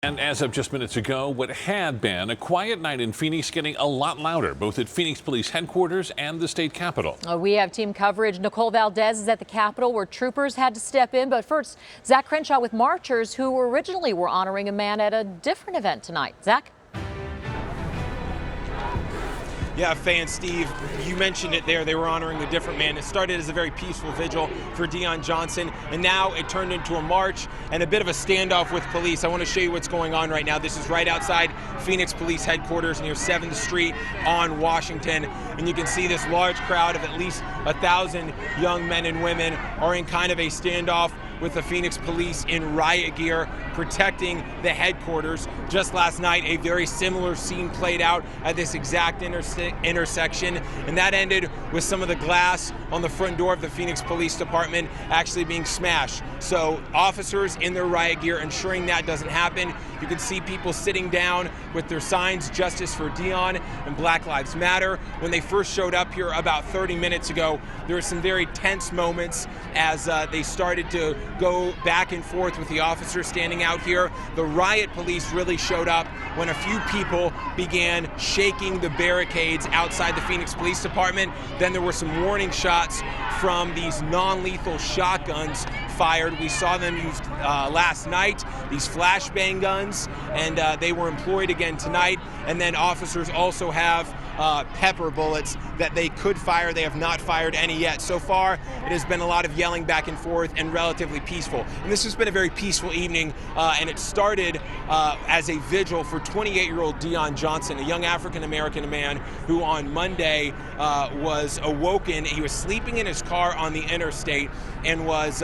And as of just minutes ago, what had been a quiet night in Phoenix getting a lot louder, both at Phoenix Police Headquarters and the state capitol. We have team coverage. Nicole Valdez is at the Capitol where troopers had to step in. But first, Zach Crenshaw with marchers who originally were honoring a man at a different event tonight. Zach? Yeah, Faye and Steve, you mentioned it there. They were honoring a different man. It started as a very peaceful vigil for Deon Johnson, and now it turned into a march and a bit of a standoff with police. I want to show you what's going on right now. This is right outside Phoenix Police Headquarters near 7th Street on Washington, and you can see this large crowd of at least 1,000 young men and women are in kind of a standoff with the Phoenix police in riot gear protecting the headquarters. Just last night, a very similar scene played out at this exact intersection, and that ended with some of the glass on the front door of the Phoenix Police Department actually being smashed. So officers in their riot gear ensuring that doesn't happen. You can see people sitting down with their signs, Justice for Deon and Black Lives Matter. When they first showed up here about 30 minutes ago, there were some very tense moments as they started to go back and forth with the officers standing out here. The riot police really showed up when a few people began shaking the barricades outside the Phoenix Police Department. Then there were some warning shots from these non-lethal shotguns fired. We saw them used last night, these flashbang guns, and they were employed again tonight. And then officers also have pepper bullets that they could fire. They have not fired any yet. So far, it has been a lot of yelling back and forth and relatively peaceful. And this has been a very peaceful evening, and it started as a vigil for 28-year-old Deon Johnson, a young African-American man who on Monday was awoken. He was sleeping in his car on the interstate and was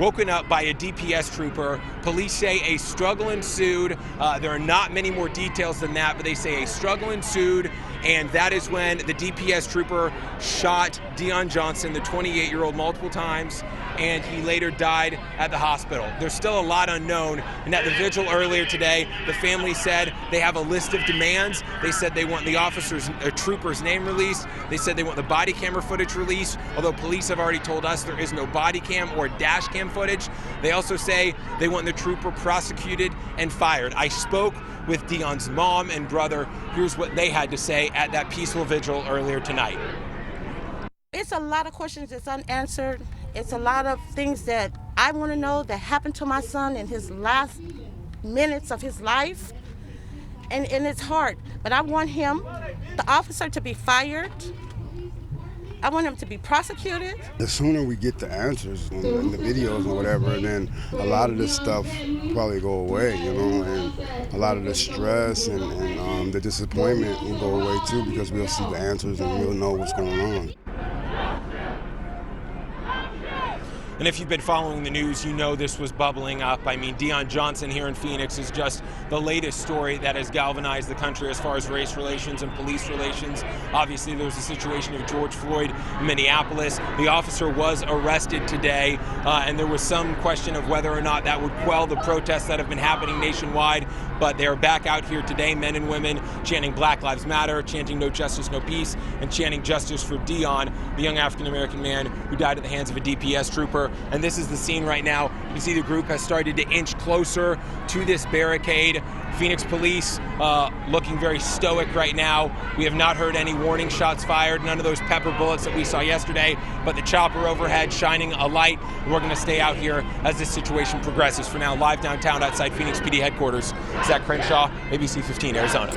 woken up by a DPS trooper. Police say a struggle ensued. There are not many more details than that, but they say a struggle ensued, and that is when the DPS trooper shot Deon Johnson, the 28-year-old, multiple times, and he later died at the hospital. There's still a lot unknown, and at the vigil earlier today, the family said they have a list of demands. They said they want the trooper's name released. They said they want the body camera footage released, although police have already told us there is no body cam or dash cam footage. They also say they want the trooper prosecuted and fired. I spoke with Deon's mom and brother. Here's what they had to say at that peaceful vigil earlier tonight. It's a lot of questions that's unanswered. It's a lot of things that I want to know that happened to my son in his last minutes of his life. And it's hard, but I want him, the officer, to be fired. I want him to be prosecuted. The sooner we get the answers in the videos or whatever, and then a lot of this stuff probably go away, you know, and a lot of the stress and the disappointment will go away too, because we'll see the answers and we'll know what's going on. And if you've been following the news, you know this was bubbling up. I mean, Deon Johnson here in Phoenix is just the latest story that has galvanized the country as far as race relations and police relations. Obviously, there was a situation of George Floyd in Minneapolis. The officer was arrested today, and there was some question of whether or not that would quell the protests that have been happening nationwide. But they're back out here today, men and women, chanting Black Lives Matter, chanting No Justice, No Peace, and chanting Justice for Deon, the young African-American man who died at the hands of a DPS trooper. And this is the scene right now. You can see the group has started to inch closer to this barricade. Phoenix police looking very stoic right now. We have not heard any warning shots fired, none of those pepper bullets that we saw yesterday, but the chopper overhead shining a light. We're going to stay out here as this situation progresses. For now, live downtown outside Phoenix PD headquarters, Zach Crenshaw, ABC 15, Arizona.